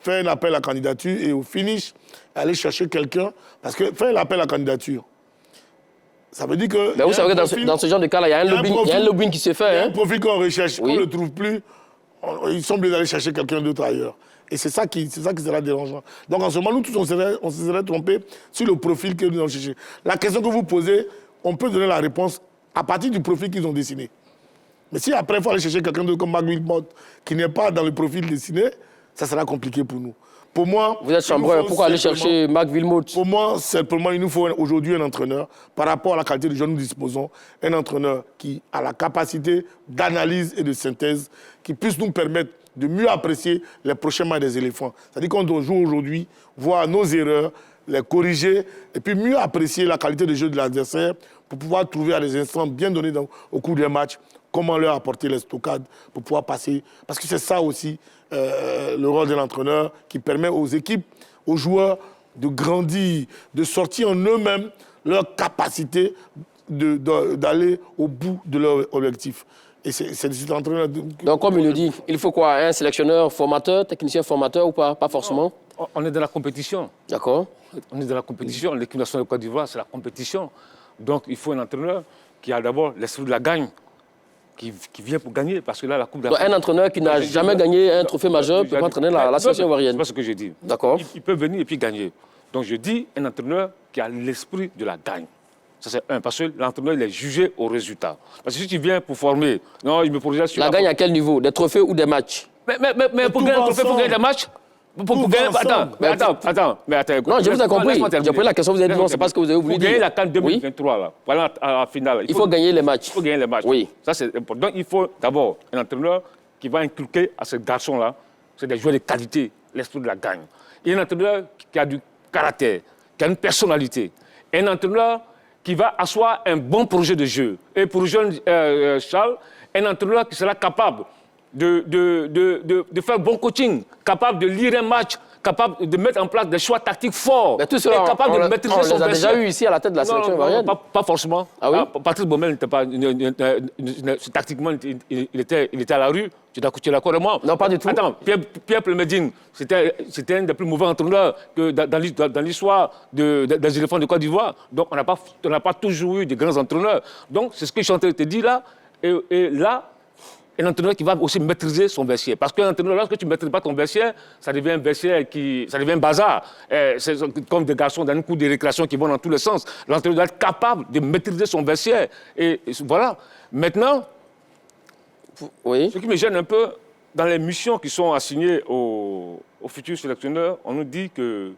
fait un appel à candidature et au finish, aller chercher quelqu'un. Parce que faire l'appel à candidature, ça veut dire que... Mais vous savez que dans ce genre de cas-là, il y a un lobbying qui se fait. Il y a un profil qu'on recherche, on ne le trouve plus. Ils sont obligés d'aller chercher quelqu'un d'autre ailleurs. Et c'est ça qui sera dérangeant. Donc en ce moment, nous tous, on se serait trompés sur le profil que nous avons cherché. La question que vous posez, on peut donner la réponse à partir du profil qu'ils ont dessiné. Mais si après, il faut aller chercher quelqu'un d'autre comme Marc Wilmot, qui n'est pas dans le profil dessiné, ça sera compliqué pour nous. Pour moi... Vous êtes chambreur, pourquoi aller chercher Marc Wilmot? Pour moi, simplement, il nous faut aujourd'hui un entraîneur, par rapport à la qualité de jeu que nous disposons, un entraîneur qui a la capacité d'analyse et de synthèse, qui puisse nous permettre de mieux apprécier les prochains matchs des éléphants. C'est-à-dire qu'on doit jouer aujourd'hui, voir nos erreurs, les corriger, et puis mieux apprécier la qualité de jeu de l'adversaire pour pouvoir trouver à des instants bien donnés au cours d'un match comment leur apporter les stockades pour pouvoir passer. Parce que c'est ça aussi le rôle de l'entraîneur qui permet aux équipes, aux joueurs de grandir, de sortir en eux-mêmes leur capacité d'aller au bout de leur objectif. Et c'est cet entraîneur... Donc, comme il le dit, il faut quoi? Un sélectionneur formateur, technicien formateur ou pas? Pas forcément. On est dans la compétition. D'accord. On est dans la compétition. L'équipe nationale de Côte d'Ivoire, c'est la compétition. Donc, il faut un entraîneur qui a d'abord l'esprit de la gagne, qui vient pour gagner. Parce que là, la Coupe d'Afrique... Un entraîneur qui n'a jamais gagné un trophée majeur peut entraîner la sélection ivoirienne. C'est pas ce que je dis. D'accord. Il peut venir et puis gagner. Donc, je dis un entraîneur qui a l'esprit de la gagne. Ça, c'est un. Parce que l'entraîneur, il est jugé au résultat. Parce que si tu viens pour former... Non, il me projette sur... La gagne à quel niveau? Des trophées ou des matchs? Mais pour gagner un trophée, il faut gagner des matchs. Pour gagner... Attends. Non, je vous ai compris. J'ai pris la question, vous avez dit non, c'est pas ce que vous avez voulu dire. Pour gagner la CAN 2023, là, voilà, à la finale. Il faut gagner les matchs. Il faut gagner les matchs. Oui. Ça, c'est important. Donc, il faut d'abord un entraîneur qui va inculquer à ces garçons-là, c'est des joueurs de qualité, l'esprit de la gagne. Et un entraîneur qui a du caractère, qui a une personnalité. Un entraîneur qui va asseoir un bon projet de jeu. Et pour le jeune Charles, un entraîneur qui sera capable de faire bon coaching, capable de lire un match, capable de mettre en place des choix tactiques forts, Mais tout cela, capable de maîtriser son on les a déjà vestiaire. eu ici à la tête de la sélection ivoirienne. Pas forcément. Ah oui? Patrice Baumel n'était pas... tactiquement, il était à la rue. Tu es d'accord avec moi? Non, pas du tout. Attends, Pierre Plemedine, c'était un des plus mauvais entraîneurs que dans l'histoire des éléphants de Côte d'Ivoire. Donc, on n'a pas toujours eu de grands entraîneurs. Donc, c'est ce que je suis en train de te dire là. Et là, un entraîneur qui va aussi maîtriser son vestiaire. Parce qu'un entraîneur, lorsque tu ne maîtrises pas ton vestiaire, ça devient un vestiaire ça devient un bazar. C'est comme des garçons dans une cour de récréation qui vont dans tous les sens. L'entraîneur doit être capable de maîtriser son vestiaire. Et voilà. Maintenant, Oui. ce qui me gêne un peu, dans les missions qui sont assignées aux futurs sélectionneurs, on nous dit que,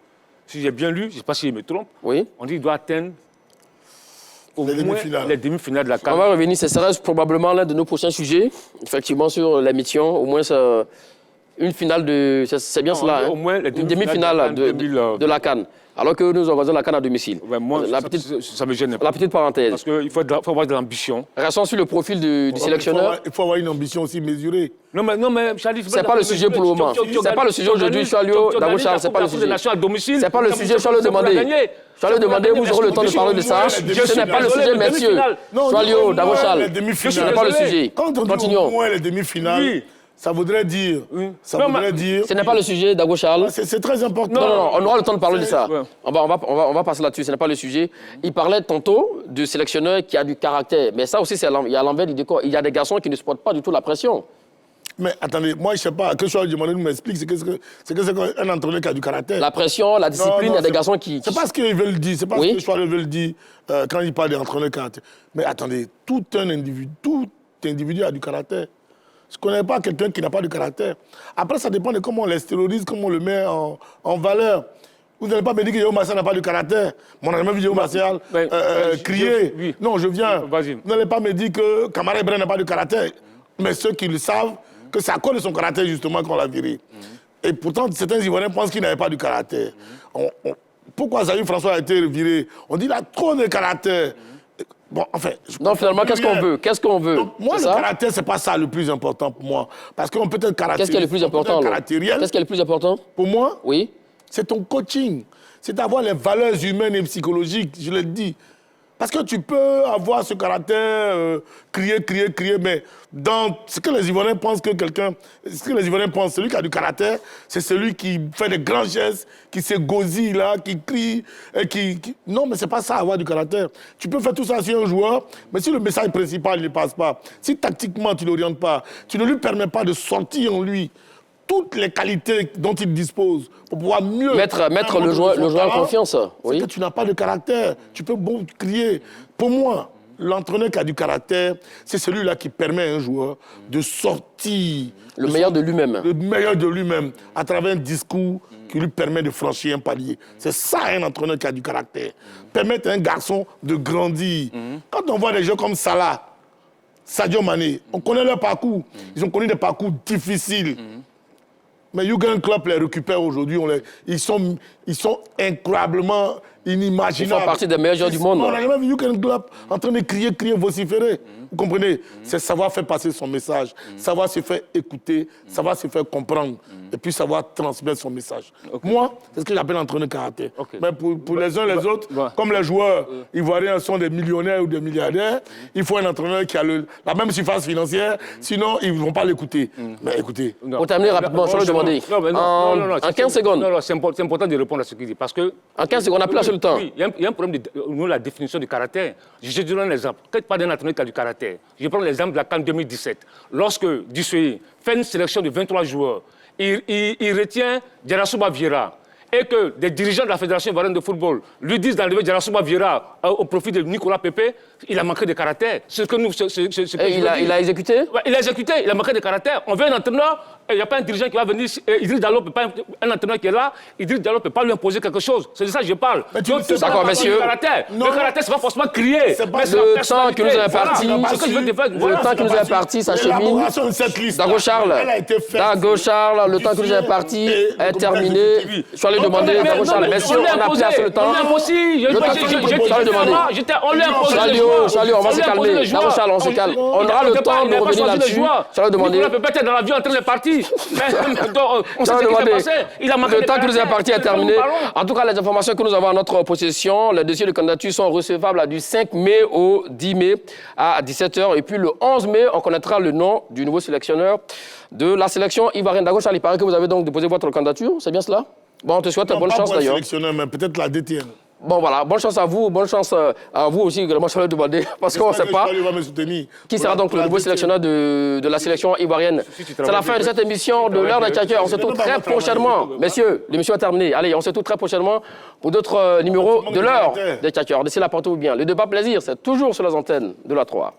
si j'ai bien lu, je ne sais pas si je me trompe, Oui. on dit qu'il doit atteindre au Les moins demi-finales. les demi-finales de la On CAN. va revenir, ce sera probablement l'un de nos prochains sujets, effectivement, sur la mission. Au moins, une finale de. C'est bien Non, cela, hein? au moins les Une demi-finales demi-finale de la CAN de la CAN. Alors que nous organisons la CAN à domicile. Ouais, moi, la, petite, ça me gêne un peu. la petite parenthèse. Parce qu'il faut avoir de l'ambition. Restons sur le profil du sélectionneur. Il faut avoir une ambition aussi mesurée. Non, mais Charlie, C'est pas le sujet pour le moment. C'est pas le sujet aujourd'hui, Charlio, Dabo Charles, c'est pas le sujet. C'est pas le sujet, Charlio demandé. Charlio demandé, vous aurez le temps de parler de ça. Ce n'est pas le sujet, messieurs. Charlio, Dabo Charles, ce n'est pas le sujet. Quand on dit au Continuons. moins les demi-finales, Oui. ça voudrait dire... Ça Non, voudrait dire... Ce n'est pas le sujet, Dabo Charles. C'est très important. Non, on aura le temps de parler de ça. Ouais. On va passer là-dessus, ce n'est pas le sujet. Il parlait tantôt de sélectionneur qui a du caractère. Mais ça aussi, il y a l'envers du décor. Il y a des garçons qui ne supportent pas du tout la pression. Mais attendez, moi je ne sais pas, que je sois demandé de m'expliquer, c'est qu'un entraîneur qui a du caractère. La pression, la discipline, il y a des c'est- garçons qui... C'est pas ce qu'ils veulent dire, c'est pas Oui. ce que Choiseul veut dire quand il parle d'entraîneur de caractère. Mais attendez, tout individu a du caractère. Je ne connais pas quelqu'un qui n'a pas de caractère. Après, ça dépend de comment on l'extériorise, comment on le met en valeur. Vous n'allez pas me dire que Yao Martial n'a pas de caractère. Moi, on n'a jamais vu Yao Martial crier. oui. Non, je viens. Vas-y. Vous n'allez pas me dire que Kamara Ibrahim n'a pas de caractère. Mais ceux qui le savent, que c'est à cause de son caractère, justement, qu'on l'a viré. Et pourtant, certains Ivoiriens pensent qu'il n'avait pas de caractère. Pourquoi Zahir François a été viré? On dit qu'il a trop de caractère. Bon, enfin... Non, finalement, qu'est-ce qu'on veut? Qu'est-ce qu'on veut? Donc, moi, le C'est ça? caractère, c'est pas ça le plus important pour moi. Parce qu'on peut être caractériel. Qu'est-ce qui est le plus important? alors Caractériel. Qu'est-ce qui est le plus important? Pour moi, Oui. c'est ton coaching. C'est d'avoir les valeurs humaines et psychologiques, je l'ai dit. Parce que tu peux avoir ce caractère, crier, mais dans ce que les Ivoiriens pensent celui qui a du caractère, c'est celui qui fait des grands gestes, qui s'égosille là, qui crie, et Non, mais c'est pas ça, avoir du caractère. Tu peux faire tout ça sur un joueur, mais si le message principal ne passe pas, si tactiquement tu ne l'orientes pas, tu ne lui permets pas de sortir en lui toutes les qualités dont il dispose pour pouvoir mieux... Mettre le joueur en confiance. C'est Oui. que tu n'as pas de caractère. Tu peux bon crier. Pour moi, l'entraîneur qui a du caractère, c'est celui-là qui permet à un joueur de sortir... Le meilleur de lui-même. Le meilleur de lui-même à travers un discours qui lui permet de franchir un palier. C'est ça un entraîneur qui a du caractère. Permettre à un garçon de grandir. Quand on voit des gens comme Salah, Sadio Mané, on connaît leur parcours. Ils ont connu des parcours difficiles. Mais Jürgen Klopp les récupère aujourd'hui. Ils sont incroyablement inimaginables. Ils font partie des meilleurs joueurs du monde. On n'a jamais vu Jürgen Klopp en train de crier, vociférer. Vous comprenez? C'est savoir faire passer son message, savoir se faire écouter, savoir se faire comprendre, et puis savoir transmettre son message. Moi, c'est ce que j'appelle entraîneur de caractère. Mais pour les uns et les autres, comme les joueurs ivoiriens sont des millionnaires ou des milliardaires, il faut un entraîneur qui a la même surface financière, sinon ils ne vont pas l'écouter. Mais écoutez... Pour terminer rapidement, je vais demander. En 15 secondes. Non, c'est important de répondre à ce qu'il dit. Parce que... En 15 secondes, on n'a plus assez le temps. Oui, il y a un problème de la définition du caractère. Je te donne un exemple. Quand tu parles d'un entraîneur qui a du caractère, je prends l'exemple de la CAN 2017. Lorsque Dussoye fait une sélection de 23 joueurs, il retient Djarasouba Vieira, et que des dirigeants de la Fédération ivoirienne de football lui disent d'enlever Djarasouba Vieira au profit de Nicolas Pepe, il a manqué de caractère. C'est ce que nous... Il a exécuté? Ouais, il a exécuté, il a manqué de caractère. On veut un entraîneur, il n'y a pas un dirigeant qui va venir, Idriss Diallo, un entraîneur qui est là, Idriss Diallo ne peut pas lui imposer quelque chose. C'est de ça que je parle. D'accord, messieurs. Le caractère, c'est pas forcément crier. Le temps que nous est imparti, le temps qui nous est imparti, s'achemine. Dago Charles, le temps que nous est imparti est terminé. Je suis allé demander, Dago Charles, messieurs, on n'a plus assez le temps. Le temps que nous est imparti, On l'a imposé. Charles, on va se calmer. D'abord, Charles, on se calme. On aura le temps de revenir là-dessus. Charles, demander. Il peut pas être dans l'avion en train de partir. On sait ce qui s'est passé. Il a manqué le temps que nous est parti est terminé. En tout cas, les informations que nous avons en notre possession, les dossiers de candidature sont recevables du 5 mai au 10 mai à 17h. Et puis le 11 mai, on connaîtra le nom du nouveau sélectionneur de la sélection ivoirienne. D'accord, Charles, il paraît que vous avez donc déposé votre candidature, c'est bien cela? Bon, on te souhaite bonne chance d'ailleurs. Sélectionneur, mais peut-être la DTN. Bon, voilà, bonne chance à vous aussi également, je vais demander, parce qu'on ne sait pas qui sera donc le nouveau sélectionneur de la sélection ivoirienne. C'est la fin de cette émission de l'heure des Tchakers. On se retrouve très prochainement, messieurs, l'émission est terminée. Allez, on se retrouve très prochainement pour d'autres numéros de l'heure des Tchakers. D'ici là, portez-vous bien. Le débat plaisir, c'est toujours sur les antennes de la 3.